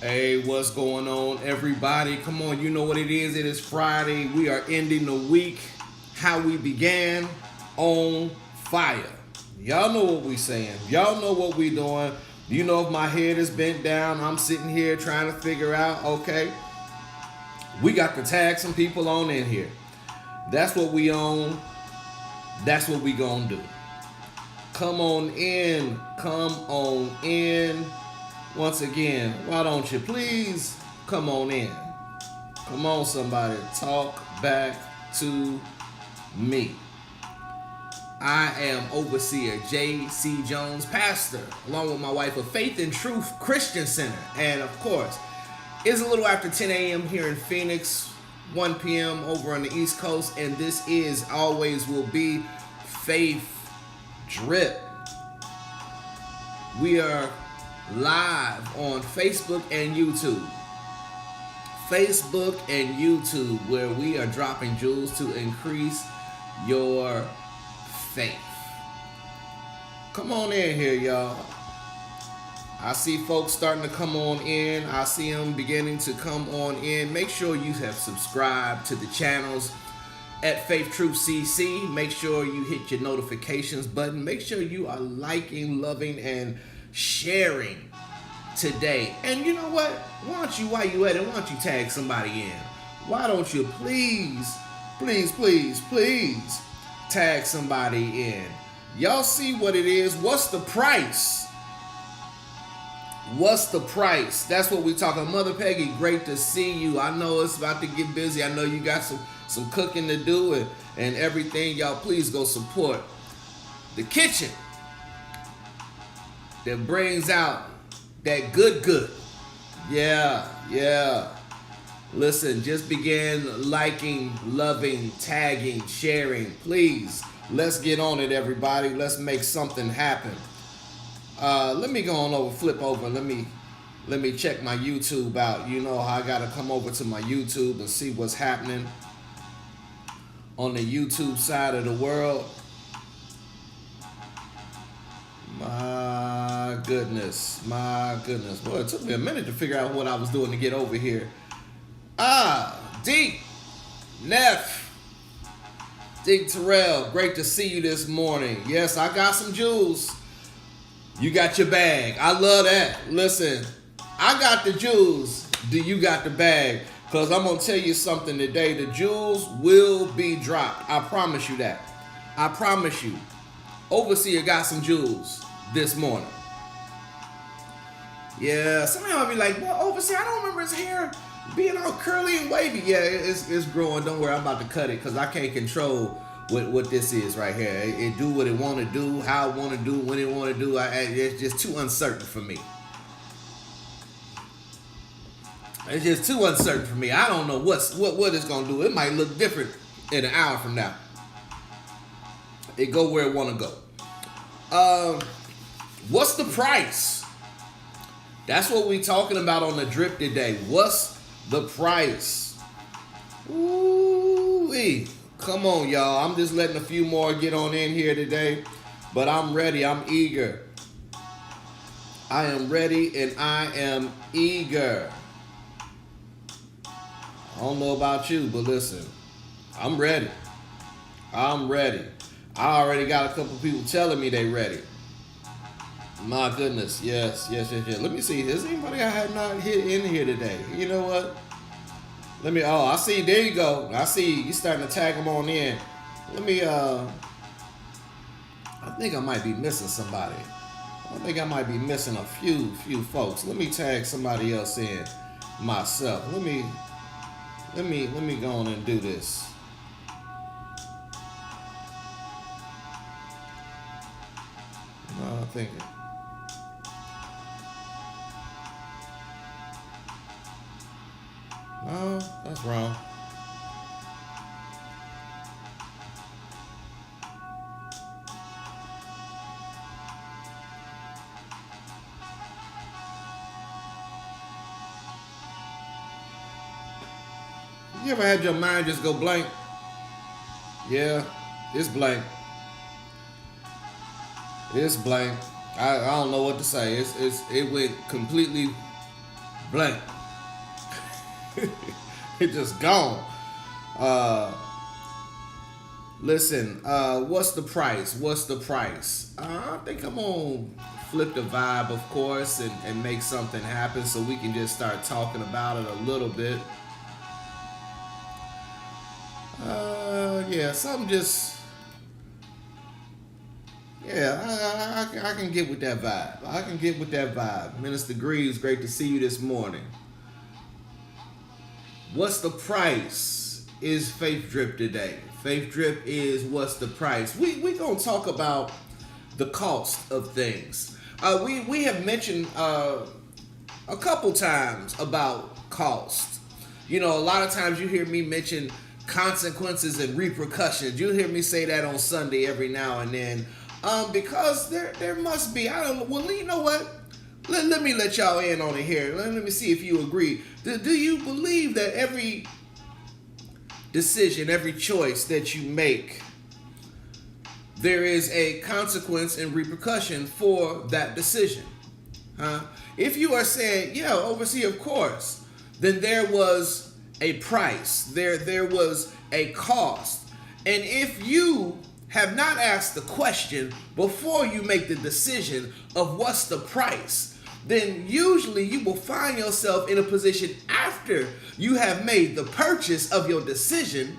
Hey, what's going on, everybody? Come on, you know what it is. It is Friday. We are ending the week how we began, on fire. Y'all know what we saying. Y'all know what we doing. You know, if my head is bent down, I'm sitting here trying to figure out, okay, we got to tag some people on in here. That's what we own. That's what we gonna do. Come on in. Come on in. Once again, why don't you please come on in? Come on, somebody. Talk back to me. I am Overseer J.C. Jones, pastor, along with my wife of Faith and Truth Christian Center. And of course, it's a little after 10 a.m. here in Phoenix, 1 p.m. over on the East Coast. And this is, always will be, Faith Drip. We are live on Facebook and YouTube. Facebook and YouTube, where we are dropping jewels to increase your faith. Come on in here, y'all. I see folks starting to come on in. I see them beginning to come on in. Make sure you have subscribed to the channels at Faith Truth CC. Make sure you hit your notifications button. Make sure you are liking, loving, and sharing today. And you know what? Why don't you, while you at it, why don't you tag somebody in? Why don't you please tag somebody in? Y'all see what it is? What's the price? What's the price? That's what we talking. Mother Peggy, great to see you. I know it's about to get busy. I know you got some cooking to do and everything. Y'all please go support the kitchen that brings out that good. Yeah. Listen, just begin liking, loving, tagging, sharing. Please, let's get on it, everybody. Let's make something happen. Let me go on over, flip over. Let me check my YouTube out. You know how I gotta come over to my YouTube and see what's happening on the YouTube side of the world. My goodness. Boy, it took me a minute to figure out what I was doing to get over here. Deke Terrell, great to see you this morning. Yes, I got some jewels. You got your bag. I love that. Listen, I got the jewels. Do you got the bag? Because I'm going to tell you something today. The jewels will be dropped. I promise you that. I promise you. Overseer got some jewels this morning. Yeah, somebody might be like, well, Overseer, I don't remember his hair being all curly and wavy. Yeah, it's growing. Don't worry, I'm about to cut it because I can't control what this is right here. It do what it want to do, how it want to do, when it want to do. It's just too uncertain for me. It's just too uncertain for me. I don't know what it's going to do. It might look different in an hour from now. It go where it want to go. What's the price? That's what we talking about on the drip today. What's the price? Ooh-wee. Come on, y'all. I'm just letting a few more get on in here today. But I'm ready. I'm eager. I am ready and I am eager. I don't know about you, but listen. I'm ready. I already got a couple people telling me they ready. My goodness, yes. Let me see. Is anybody I have not hit in here today? You know what? I see. There you go. I see you starting to tag them on in. Let me, I think I might be missing somebody. I think I might be missing a few folks. Let me tag somebody else in myself. Let me go on and do this. No, I think. No, that's wrong. You ever had your mind just go blank? Yeah, it's blank. It's blank. I don't know what to say. It went completely blank. It's just gone. Listen, what's the price? What's the price? I think I'm gonna flip the vibe, of course, and make something happen so we can just start talking about it a little bit. Yeah, something just, yeah, I can get with that vibe. I can get with that vibe. Minister Greaves, great to see you this morning. What's the price is Faith Drip today. Faith Drip is what's the price. We gonna talk about the cost of things. We have mentioned a couple times about cost. You know, a lot of times you hear me mention consequences and repercussions. You hear me say that on Sunday every now and then, because there must be. I don't know. Well, you know what? Let me let y'all in on it here. Let me see if you agree. Do you believe that every decision, every choice that you make, there is a consequence and repercussion for that decision? Huh? If you are saying, yeah, overseer, of course, then there was a price, there was a cost. And if you have not asked the question before you make the decision of what's the price, then usually you will find yourself in a position after you have made the purchase of your decision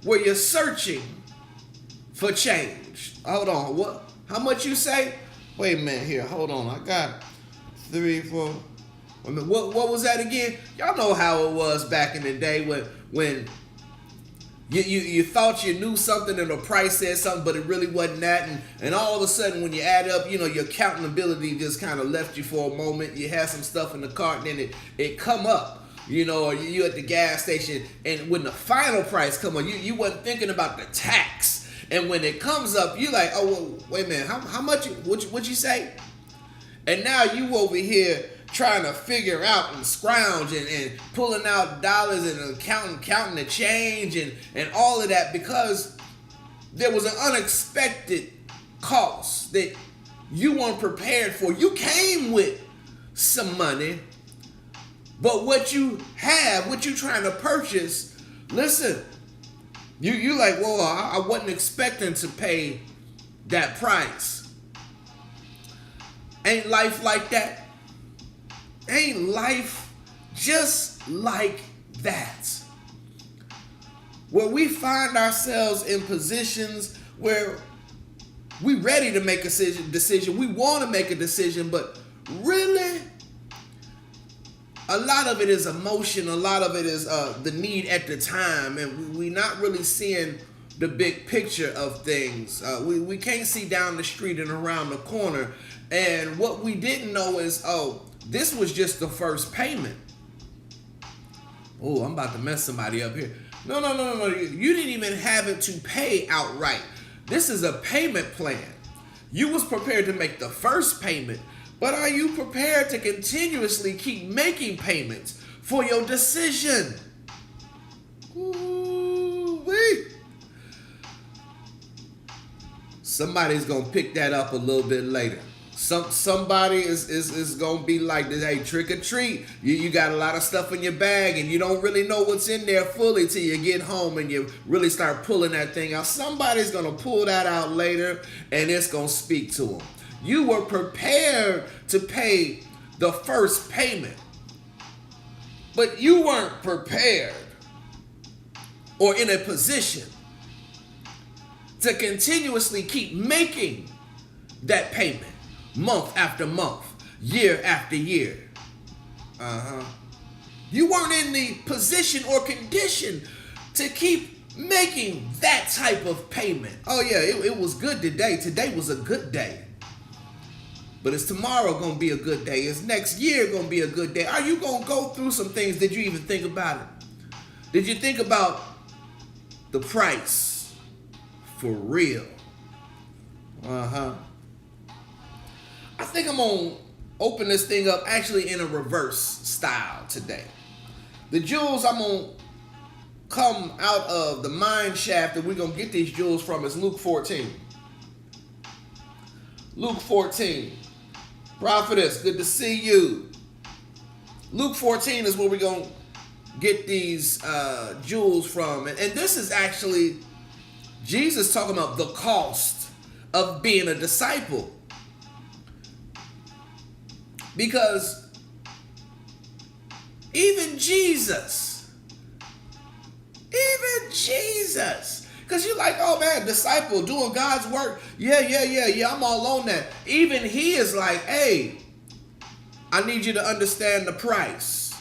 where you're searching for change. Hold on, what? How much you say? Wait a minute here, hold on. I got 3, 4. I mean, what was that again? Y'all know how it was back in the day when you thought you knew something and the price said something, but it really wasn't that. And all of a sudden, when you add up, you know, your counting ability just kind of left you for a moment. You had some stuff in the cart, and then it come up, you know, or you at the gas station, and when the final price come on, you wasn't thinking about the tax. And when it comes up, you like, oh, well, wait a minute, how much, what you say? And now you over here trying to figure out and scrounge and pulling out dollars and counting the change and all of that, because there was an unexpected cost that you weren't prepared for. You came with some money, but what you have, what you trying to purchase, listen, you like, well, I wasn't expecting to pay that price. Ain't life like that? Ain't life just like that? Where we find ourselves in positions where we ready to make a decision. We want to make a decision, but really, a lot of it is emotion. A lot of it is the need at the time, and we not really seeing the big picture of things. We can't see down the street and around the corner. And what we didn't know is, this was just the first payment. Oh, I'm about to mess somebody up here. No. You didn't even have it to pay outright. This is a payment plan. You was prepared to make the first payment, but are you prepared to continuously keep making payments for your decision? Ooh-wee. Somebody's gonna pick that up a little bit later. Somebody is gonna be like this. Hey, trick or treat. You got a lot of stuff in your bag and you don't really know what's in there fully till you get home and you really start pulling that thing out. Somebody's gonna pull that out later and it's gonna speak to them. You were prepared to pay the first payment, but you weren't prepared or in a position to continuously keep making that payment. Month after month, year after year. You weren't in the position or condition to keep making that type of payment. Oh yeah, it was good today. Today was a good day. But is tomorrow going to be a good day? Is next year going to be a good day? Are you going to go through some things? Did you even think about it? Did you think about the price for real? I think I'm going to open this thing up actually in a reverse style today. The jewels I'm going to come out of the mine shaft that we're going to get these jewels from is Luke 14. Luke 14. Prophetess, good to see you. Luke 14 is where we're going to get these jewels from. And this is actually Jesus talking about the cost of being a disciple. Because even Jesus, because you're like, oh man, disciple, doing God's work. Yeah, I'm all on that. Even he is like, hey, I need you to understand the price.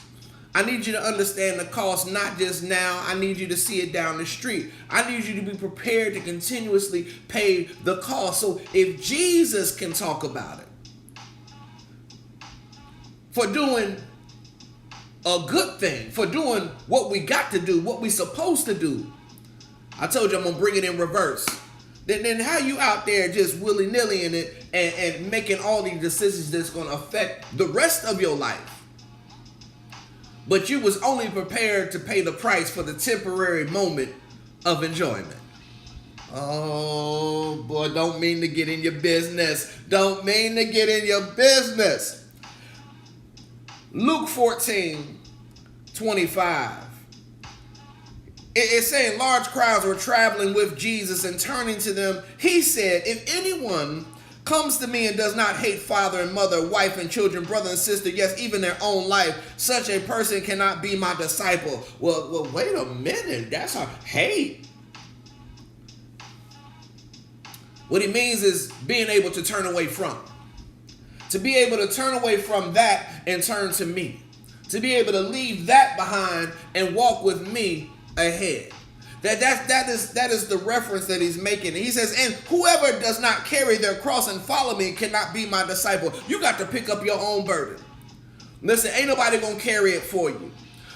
I need you to understand the cost, not just now. I need you to see it down the street. I need you to be prepared to continuously pay the cost. So if Jesus can talk about it, for doing a good thing, for doing what we got to do, what we supposed to do. I told you I'm going to bring it in reverse. Then how you out there just willy-nilly in it and making all these decisions that's going to affect the rest of your life. But you was only prepared to pay the price for the temporary moment of enjoyment. Oh boy, don't mean to get in your business. Don't mean to get in your business. Luke 14:25. It's saying large crowds were traveling with Jesus, and turning to them, he said, if anyone comes to me and does not hate father and mother, wife and children, brother and sister, yes, even their own life, such a person cannot be my disciple. Well, wait a minute. That's a hate. What he means is being able to turn away from. To be able to turn away from that and turn to me. To be able to leave that behind and walk with me ahead. That is the reference that he's making. He says, and whoever does not carry their cross and follow me cannot be my disciple. You got to pick up your own burden. Listen, ain't nobody going to carry it for you.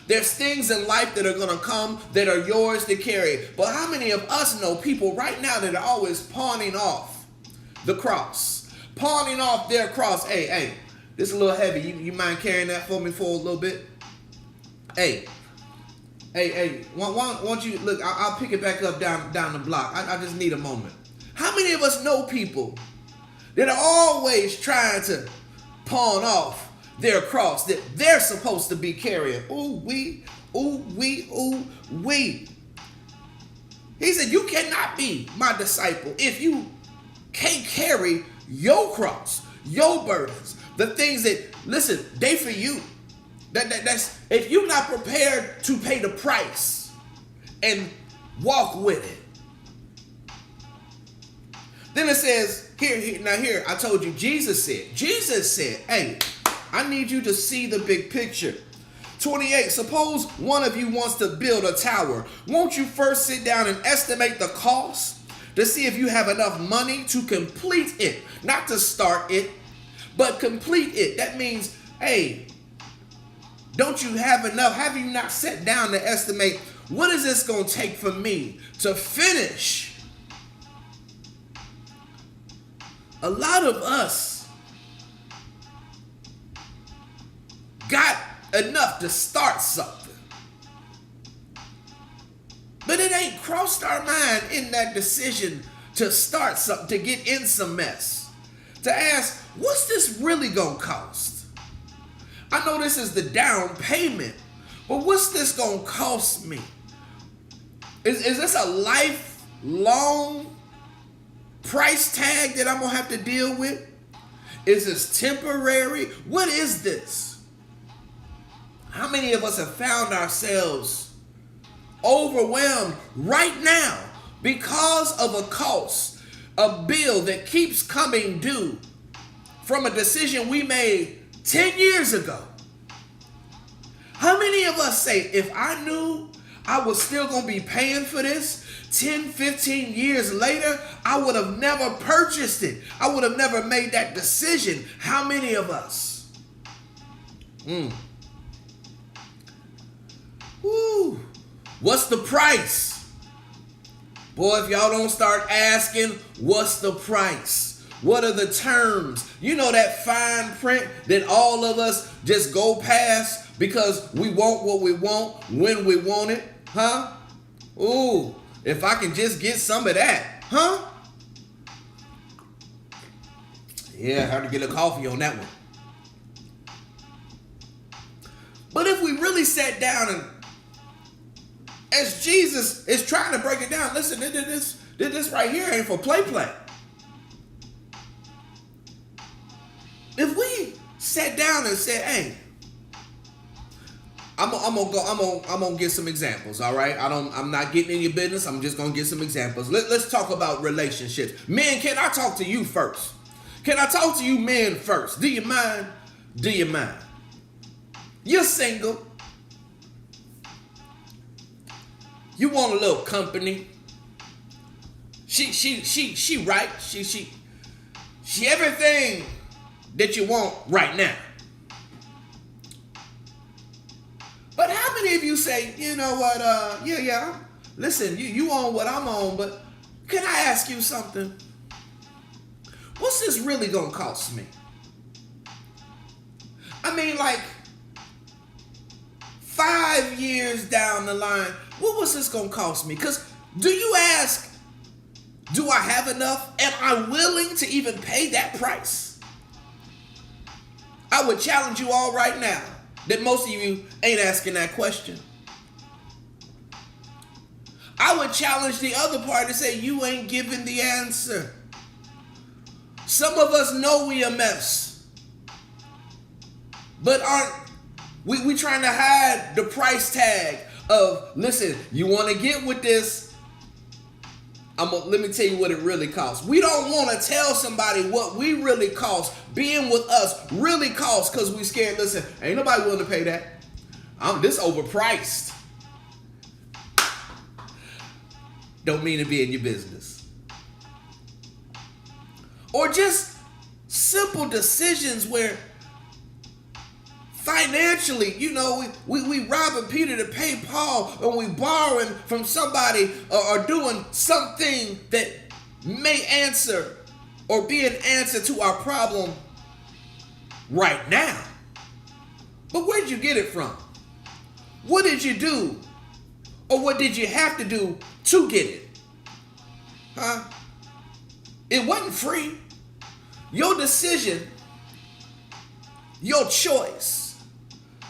There's things in life that are going to come that are yours to carry. But how many of us know people right now that are always pawning off the cross? Pawning off their cross. Hey, this is a little heavy. You mind carrying that for me for a little bit? Hey, why don't you, look, I'll pick it back up down the block. I just need a moment. How many of us know people that are always trying to pawn off their cross that they're supposed to be carrying? Ooh, wee. He said, you cannot be my disciple if you can't carry your cross, your burdens, the things that, listen, they for you. That's if you're not prepared to pay the price and walk with it. Then it says, here, I told you, Jesus said, hey, I need you to see the big picture. 28, suppose one of you wants to build a tower. Won't you first sit down and estimate the cost to see if you have enough money to complete it? Not to start it, but complete it. That means, hey, don't you have enough? Have you not sat down to estimate, what is this going to take for me to finish? A lot of us got enough to start something, but it ain't crossed our mind in that decision to start something, to get in some mess, to ask, what's this really gonna cost? I know this is the down payment, but what's this gonna cost me? Is this a lifelong price tag that I'm gonna have to deal with? Is this temporary? What is this? How many of us have found ourselves overwhelmed right now because of a cost, a bill that keeps coming due from a decision we made 10 years ago? How many of us say, if I knew I was still going to be paying for this 10, 15 years later, I would have never purchased it. I would have never made that decision. How many of us? Woo. What's the price? Boy, if y'all don't start asking, what's the price? What are the terms? You know that fine print that all of us just go past because we want what we want when we want it? Huh? Ooh, if I can just get some of that. Huh? Yeah, I had to get a coffee on that one. But if we really sat down and, as Jesus is trying to break it down, listen, this right here ain't for play. If we sat down and said, hey, I'm gonna get some examples, all right? I'm not getting in your business. I'm just gonna get some examples. Let's talk about relationships. Men, can I talk to you first? Can I talk to you men first? Do you mind? Do you mind? You're single. You want a little company. She right. She everything that you want right now. But how many of you say, you know what, listen, you on what I'm on, but can I ask you something? What's this really gonna cost me? I mean, like, 5 years down the line, what was this gonna cost me? Because do you ask, do I have enough? Am I willing to even pay that price? I would challenge you all right now that most of you ain't asking that question. I would challenge the other party to say, you ain't giving the answer. Some of us know we a mess, but aren't we trying to hide the price tag of, listen, you want to get with this, let me tell you what it really costs. We don't want to tell somebody what we really cost. Being with us really costs because we scared. Listen, ain't nobody willing to pay that. This overpriced. Don't mean to be in your business. Or just simple decisions where financially, you know, we robbing Peter to pay Paul, or we borrowing from somebody, or doing something that may answer or be an answer to our problem right now. But where'd you get it from? What did you do? Or what did you have to do to get it? Huh? It wasn't free. Your decision, your choice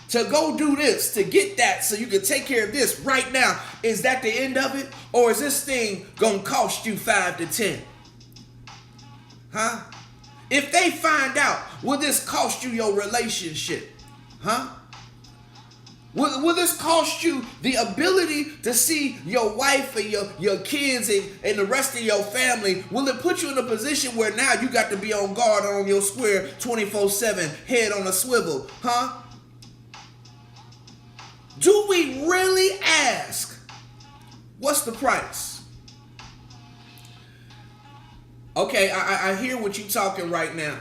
to go do this, to get that so you can take care of this right now, is that the end of it? Or is this thing gonna cost you 5 to 10? Huh? If they find out, will this cost you your relationship? Huh? Will this cost you the ability to see your wife and your kids and the rest of your family? Will it put you in a position where now you got to be on guard on your square 24/7, head on a swivel? Huh? Do we really ask, what's the price? Okay, I hear what you talking right now.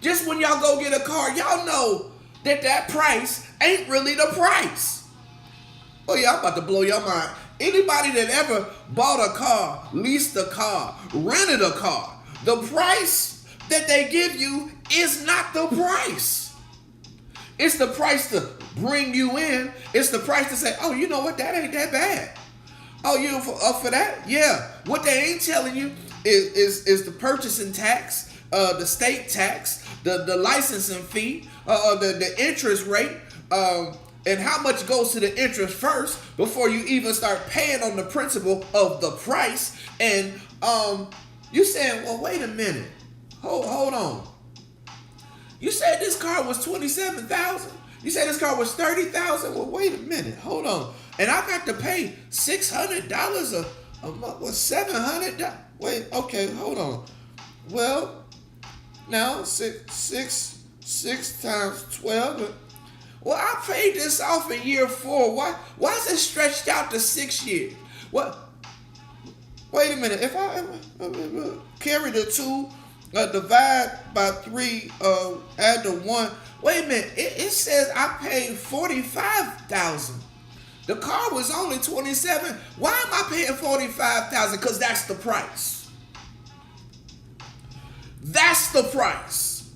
Just when y'all go get a car, y'all know that price ain't really the price. Oh yeah, I'm about to blow your mind. Anybody that ever bought a car, leased a car, rented a car, the price that they give you is not the price. It's the price to bring you in. It's the price to say, oh, you know what, that ain't that bad. Oh, you up for that? Yeah. What they ain't telling you is the purchasing tax, the state tax, the licensing fee, the interest rate, and how much goes to the interest first before you even start paying on the principal of the price. And you saying, well, wait a minute, hold on. You said this car was $27,000. You said this car was $30,000. Well, wait a minute, hold on. And I got to pay $600 a month. Well, $700. Wait, okay, hold on. Well, now six times 12. Well, I paid this off in year 4. Why is it stretched out to 6 years? What? Wait a minute. If I carry the 2, divide by 3, add the 1. Wait a minute. It says I paid $45,000. The car was only $27,000. Why am I paying $45,000? Because that's the price. That's the price.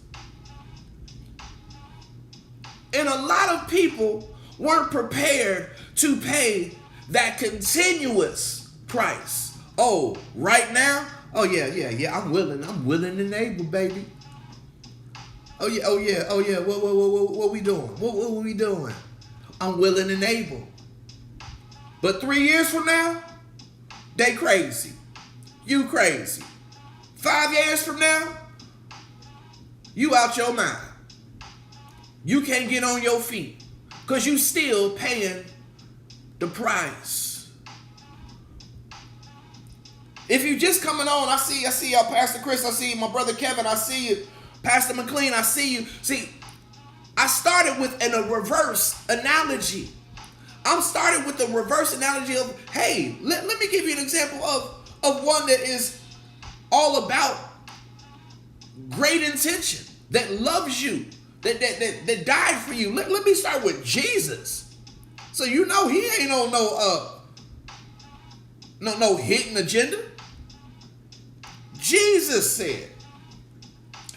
And a lot of people weren't prepared to pay that continuous price. Oh, right now? Oh, yeah, I'm willing and able, baby. Oh yeah, oh yeah, oh yeah. What we doing? What we doing? I'm willing and able. But 3 years from now, they crazy. You crazy. 5 years from now, you out your mind. You can't get on your feet because you still paying the price. If you just coming on, I see y'all, Pastor Chris, I see you, my brother Kevin, I see you, Pastor McLean, I see you. See, I started with a reverse analogy. I'm starting with the reverse analogy of, hey, let me give you an example of one that is all about great intention, that loves you, that died for you. Let me start with Jesus. So you know he ain't on no hidden agenda. Jesus said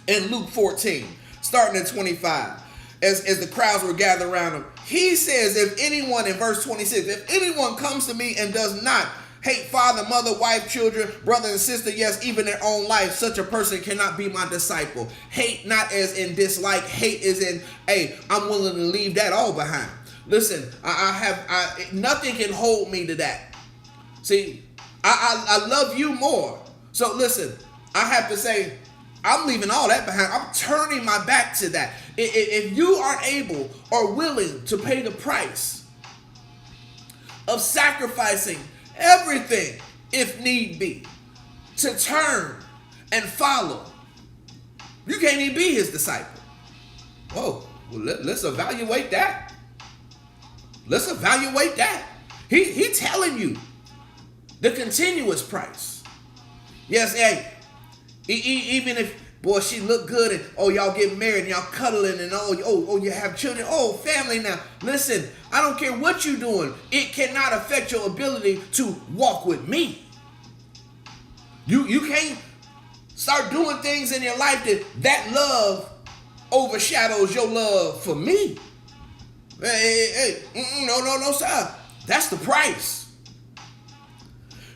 in Luke 14, starting at 25, as the crowds were gathered around him, he says, if anyone, in verse 26, if anyone comes to me and does not hate father, mother, wife, children, brother and sister, yes, even their own life, such a person cannot be my disciple. Hate not as in dislike, hate is in, hey, I'm willing to leave that all behind. Listen, nothing can hold me to that. See, I love you more. So listen, I have to say, I'm leaving all that behind. I'm turning my back to that. If you aren't able or willing to pay the price of sacrificing everything, if need be, to turn and follow, you can't even be his disciple. Whoa, well, let's evaluate that. Let's evaluate that. He telling you the continuous price. Yes, hey, even if, boy, she look good and, oh, y'all get married and y'all cuddling and, oh, you have children, oh, family now. Listen, I don't care what you're doing. It cannot affect your ability to walk with me. You can't start doing things in your life that love overshadows your love for me. Hey, no, sir. That's the price.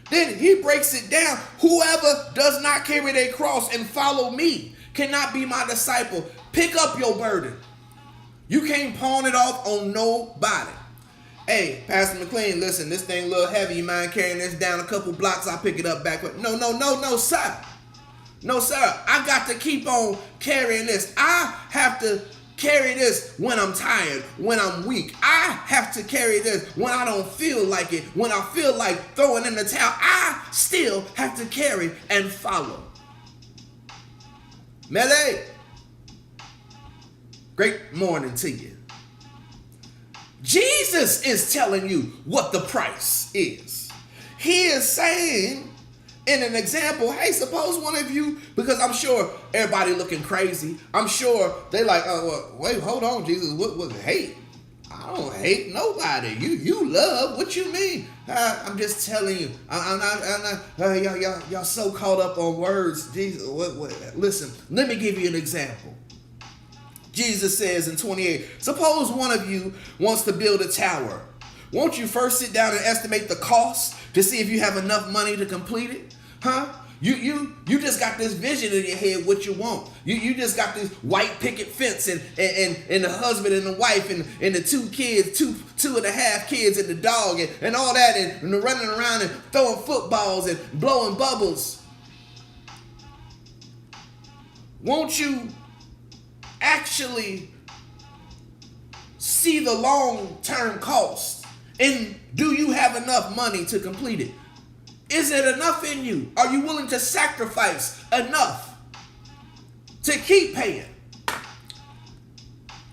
Then he breaks it down. Whoever does not carry their cross and follow me cannot be my disciple. Pick up your burden. You can't pawn it off on nobody. Hey, Pastor McLean, listen, this thing a little heavy. You mind carrying this down a couple blocks? I'll pick it up back. No, sir. No, sir. I got to keep on carrying this. I have to carry this when I'm tired, when I'm weak. I have to carry this when I don't feel like it. When I feel like throwing in the towel, I still have to carry and follow. Mele, great morning to you. Jesus is telling you what the price is. He is saying, in an example, hey, suppose one of you, because I'm sure everybody looking crazy. I'm sure they like, wait, hold on, Jesus, what was hate? I don't hate nobody. You love. What you mean? I'm just telling you. I'm not. Y'all so caught up on words. Jesus, listen. Let me give you an example. Jesus says in 28, suppose one of you wants to build a tower. Won't you first sit down and estimate the cost to see if you have enough money to complete it? Huh? You just got this vision in your head what you want. You just got this white picket fence and the husband and the wife and the two kids, two and a half kids and the dog and all that and running around and throwing footballs and blowing bubbles. Won't you actually see the long-term cost? And do you have enough money to complete it? Is it enough in you? Are you willing to sacrifice enough to keep paying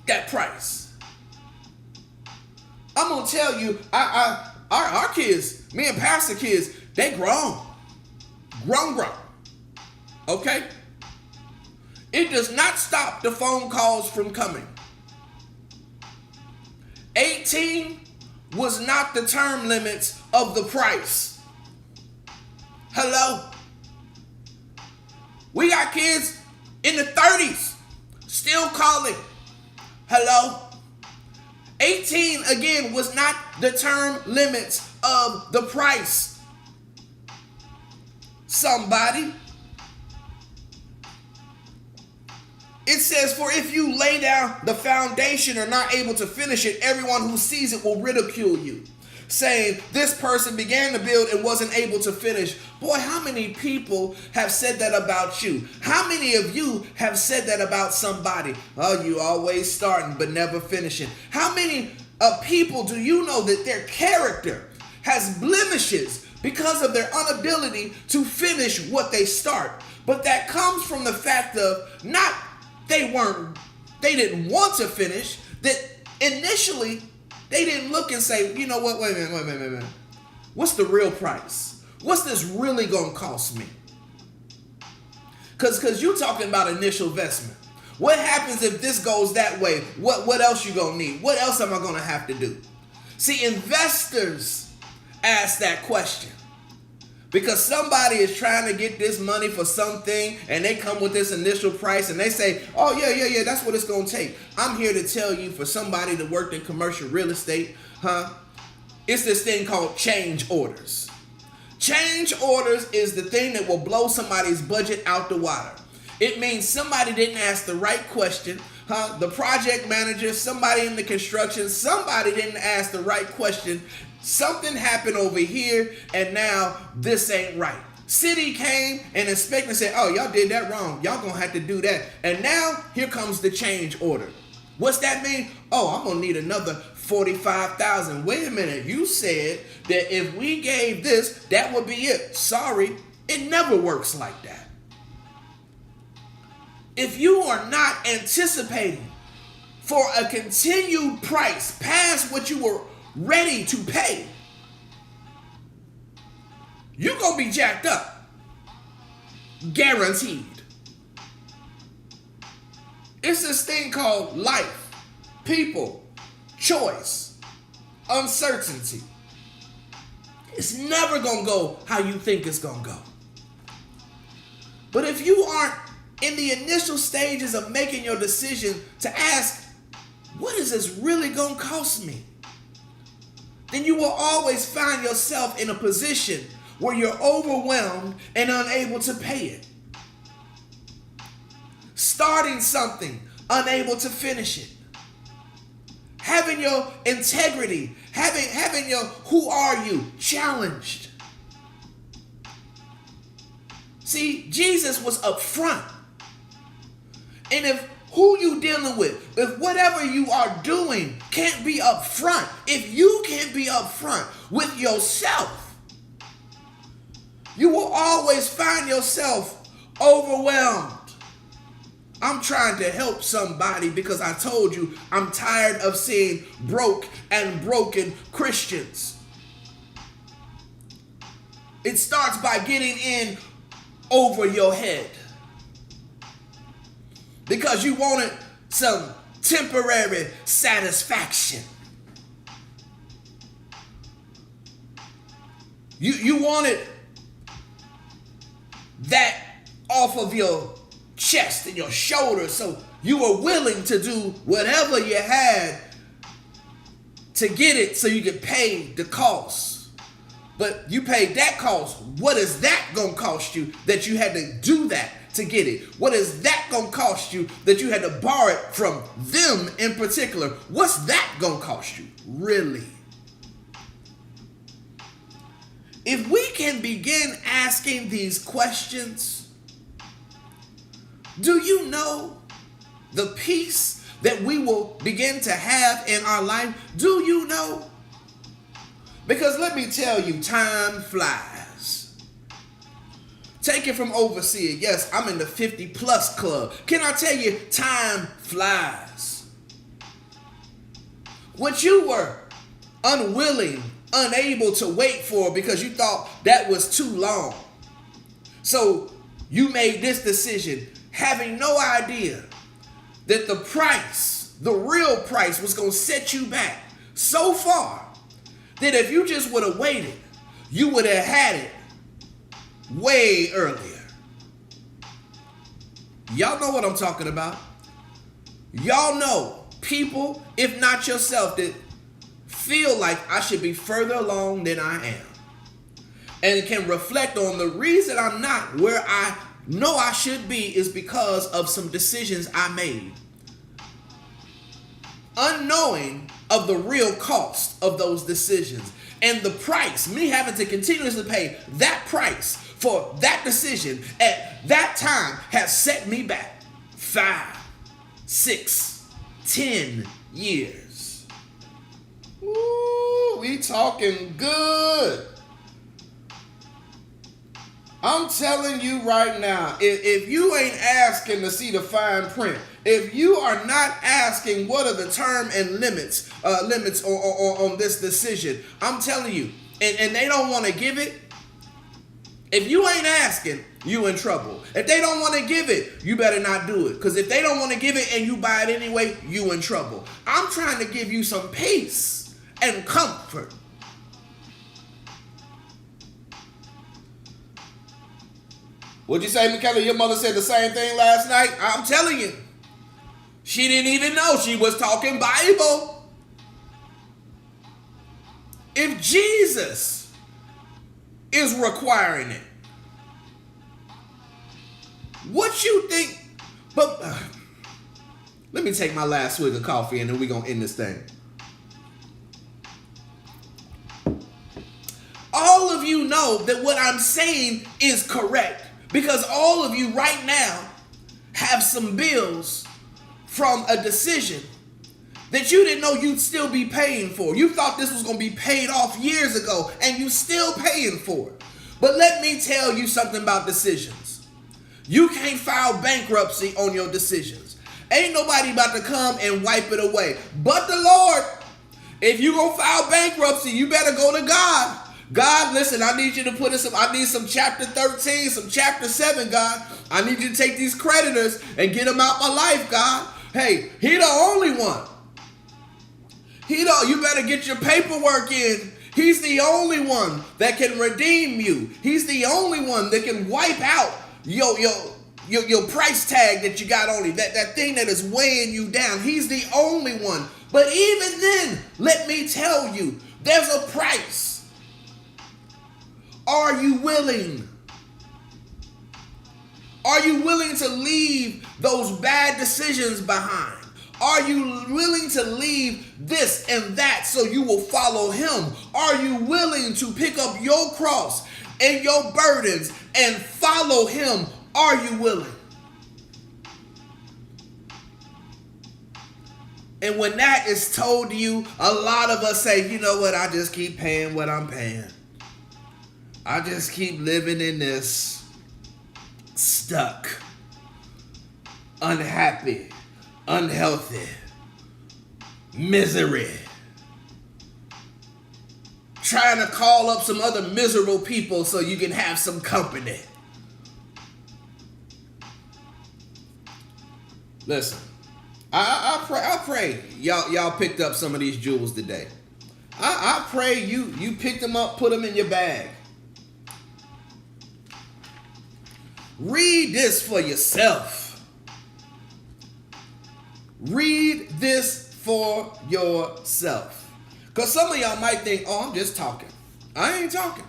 that price? I'm gonna tell you, our kids, me and Pastor kids, they grown. Okay? It does not stop the phone calls from coming. 18 was not the term limits of the price. Hello? We got kids in the 30s still calling. Hello? 18, again, was not the term limits of the price. Somebody. It says, for if you lay down the foundation or not able to finish it, everyone who sees it will ridicule you, saying, this person began to build and wasn't able to finish. Boy, how many people have said that about you? How many of you have said that about somebody? Oh, you always starting but never finishing. How many people do you know that their character has blemishes because of their inability to finish what they start? But that comes from the fact of not they didn't want to finish, that initially they didn't look and say, you know what, wait a minute. What's the real price? What's this really gonna cost me? Cause you're talking about initial investment. What happens if this goes that way? What else you gonna need? What else am I gonna have to do? See, investors ask that question because somebody is trying to get this money for something and they come with this initial price and they say, oh yeah, that's what it's gonna take. I'm here to tell you, for somebody that worked in commercial real estate, it's this thing called change orders. Change orders is the thing that will blow somebody's budget out the water. It means somebody didn't ask the right question. The project manager, somebody in the construction, somebody didn't ask the right question. Something happened over here and now this ain't right. City came and inspected and said, oh, y'all did that wrong. Y'all gonna have to do that. And now here comes the change order. What's that mean? Oh, I'm gonna need another $45,000. Wait a minute, you said that if we gave this, that would be it. Sorry, it never works like that. If you are not anticipating for a continued price past what you were ready to pay, you're gonna be jacked up. Guaranteed. It's this thing called life, people, choice, uncertainty. It's never gonna go how you think it's gonna go. But if you aren't in the initial stages of making your decision to ask, what is this really gonna cost me? Then you will always find yourself in a position where you're overwhelmed and unable to pay it. Starting something, unable to finish it. Having your integrity, having your who are you challenged. See, Jesus was upfront. And if who you dealing with, if whatever you are doing can't be upfront, if you can't be upfront with yourself, you will always find yourself overwhelmed. I'm trying to help somebody because I told you I'm tired of seeing broke and broken Christians. It starts by getting in over your head because you wanted some temporary satisfaction. You wanted that off of your chest and your shoulders, so you were willing to do whatever you had to get it so you could pay the cost. But you paid that cost. What is that gonna cost you that you had to do that to get it? What is that gonna cost you that you had to borrow it from them in particular? What's that gonna cost you, really? If we can begin asking these questions, do you know the peace that we will begin to have in our life? Do you know? Because let me tell you, time flies. Take it from overseer. Yes, I'm in the 50 plus club. Can I tell you, time flies. What you were unwilling, unable to wait for because you thought that was too long. So you made this decision, having no idea that the price, the real price, was going to set you back so far that if you just would have waited, you would have had it way earlier. Y'all know what I'm talking about. Y'all know people, if not yourself, that feel like I should be further along than I am, and can reflect on the reason I'm not where I know I should be is because of some decisions I made, unknowing of the real cost of those decisions and the price, me having to continuously pay that price for that decision at that time has set me back 5, 6, 10 years. Ooh, we talking good. I'm telling you right now, if you ain't asking to see the fine print, if you are not asking what are the term and limits on this decision, I'm telling you, and they don't want to give it, if you ain't asking, you in trouble. If they don't want to give it, you better not do it. Because if they don't want to give it and you buy it anyway, you in trouble. I'm trying to give you some peace and comfort. What'd you say, Michaela? Your mother said the same thing last night? I'm telling you. She didn't even know she was talking Bible. If Jesus is requiring it, what you think? But let me take my last swig of coffee and then we're going to end this thing. All of you know that what I'm saying is correct. Because all of you right now have some bills from a decision that you didn't know you'd still be paying for. You thought this was going to be paid off years ago and you still paying for it. But let me tell you something about decisions. You can't file bankruptcy on your decisions. Ain't nobody about to come and wipe it away. But the Lord, if you going to file bankruptcy, you better go to God. God, listen, I need you to put in I need some chapter 13, some chapter 7, God. I need you to take these creditors and get them out my life, God. Hey, he the only one. You better get your paperwork in. He's the only one that can redeem you. He's the only one that can wipe out your price tag that you got on you, that thing that is weighing you down. He's the only one. But even then, let me tell you, there's a price. Are you willing? Are you willing to leave those bad decisions behind? Are you willing to leave this and that so you will follow him? Are you willing to pick up your cross and your burdens and follow him? Are you willing? And when that is told to you, a lot of us say, you know what, I just keep paying what I'm paying. I just keep living in this stuck, unhappy, unhealthy, misery. Trying to call up some other miserable people so you can have some company. Listen, I pray y'all picked up some of these jewels today. I pray you picked them up, put them in your bag. Read this for yourself. Read this for yourself. Because some of y'all might think, oh, I'm just talking. I ain't talking.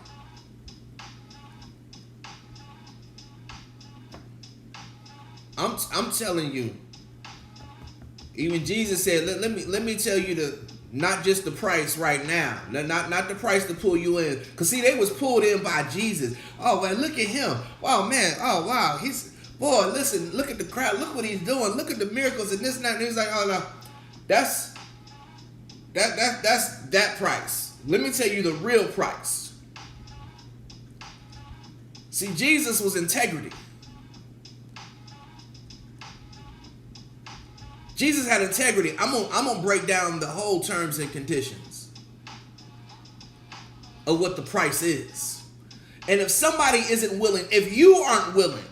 I'm telling you. Even Jesus said, let me tell you not just the price right now. Not the price to pull you in. Because see, they was pulled in by Jesus. Oh, well, look at him. Wow, man. Oh, wow. Boy, listen, look at the crowd. Look what he's doing. Look at the miracles and this and that. And he's like, oh, no. That's that price. Let me tell you the real price. See, Jesus was integrity. Jesus had integrity. I'm gonna break down the whole terms and conditions of what the price is. And if somebody isn't willing, if you aren't willing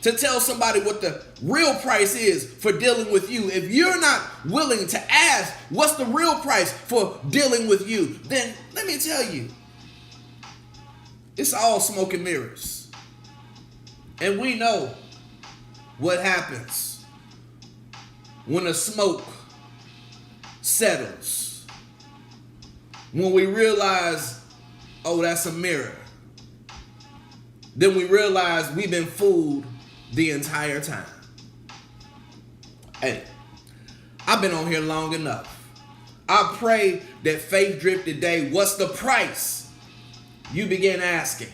to tell somebody what the real price is for dealing with you, if you're not willing to ask what's the real price for dealing with you, then let me tell you, it's all smoke and mirrors. And we know what happens when the smoke settles. When we realize, oh, that's a mirror. Then we realize we've been fooled the entire time. Hey, I've been on here long enough. I pray that Faith Drip today, what's the price? You begin asking.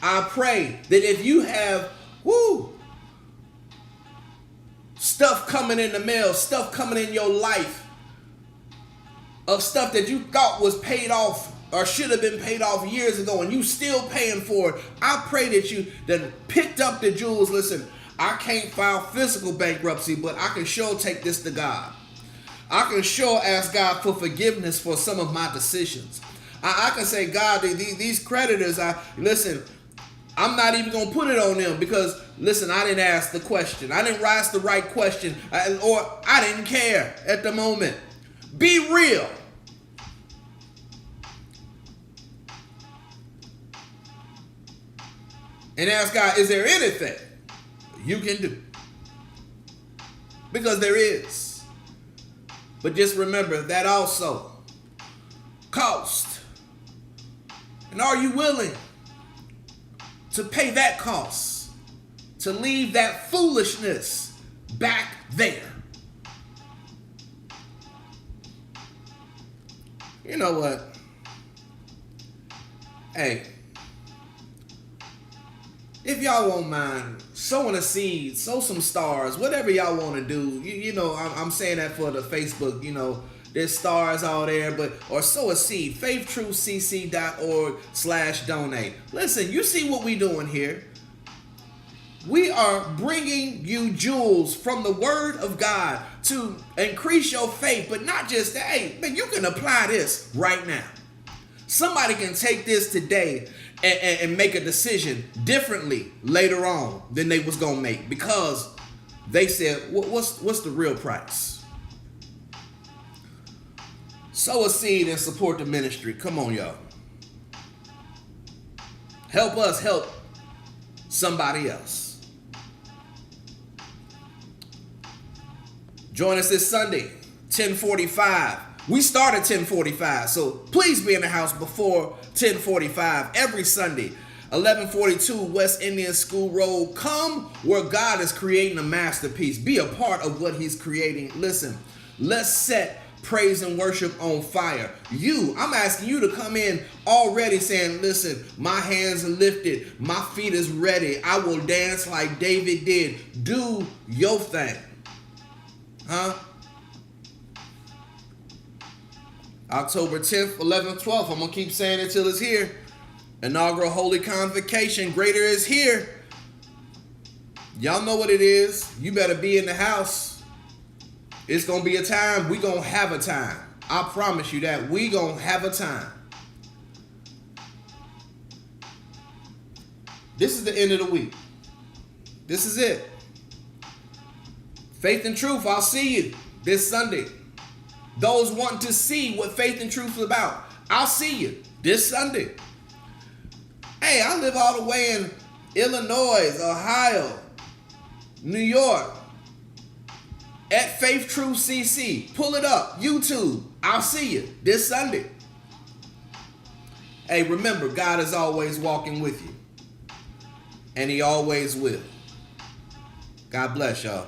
I pray that if you have, stuff coming in the mail, stuff coming in your life, of stuff that you thought was paid off or should have been paid off years ago and you still paying for it, I pray that you then picked up the jewels. Listen, I can't file physical bankruptcy, but I can sure take this to God. I can sure ask God for forgiveness for some of my decisions. I can say, God, these creditors, I'm not even going to put it on them because, listen, I didn't ask the question. I didn't ask the right question, or I didn't care at the moment. Be real. And ask God, is there anything you can do? Because there is. But just remember that also cost. And are you willing to pay that cost, to leave that foolishness back there? You know what? Hey, if y'all won't mind sowing a seed, sow some stars, whatever y'all want to do. I'm saying that for the Facebook, there's stars all there, or sow a seed, faithtruthcc.org/donate. Listen, you see what we doing here. We are bringing you jewels from the Word of God to increase your faith, but not just that. Hey, man, you can apply this right now. Somebody can take this today and make a decision differently later on than they was gonna make because they said, "What's the real price?" Sow a seed and support the ministry. Come on, y'all. Help us help somebody else. Join us this Sunday, 10:45. We start at 10:45, so please be in the house before 10:45 every Sunday. 1142 West Indian School Road. Come where God is creating a masterpiece. Be a part of what he's creating. Listen, let's set praise and worship on fire. I'm asking you to come in already saying, listen, my hands are lifted, my feet is ready, I will dance like David did. Do your thing. October 10th, 11th, 12th. I'm going to keep saying it till it's here. Inaugural Holy Convocation. Greater is here. Y'all know what it is. You better be in the house. It's going to be a time. We going to have a time. I promise you that. We going to have a time. This is the end of the week. This is it. Faith and Truth. I'll see you this Sunday. Those wanting to see what Faith and Truth is about, I'll see you this Sunday. Hey, I live all the way in Illinois, Ohio, New York. At Faith Truth CC. Pull it up. YouTube. I'll see you this Sunday. Hey, remember, God is always walking with you. And he always will. God bless y'all.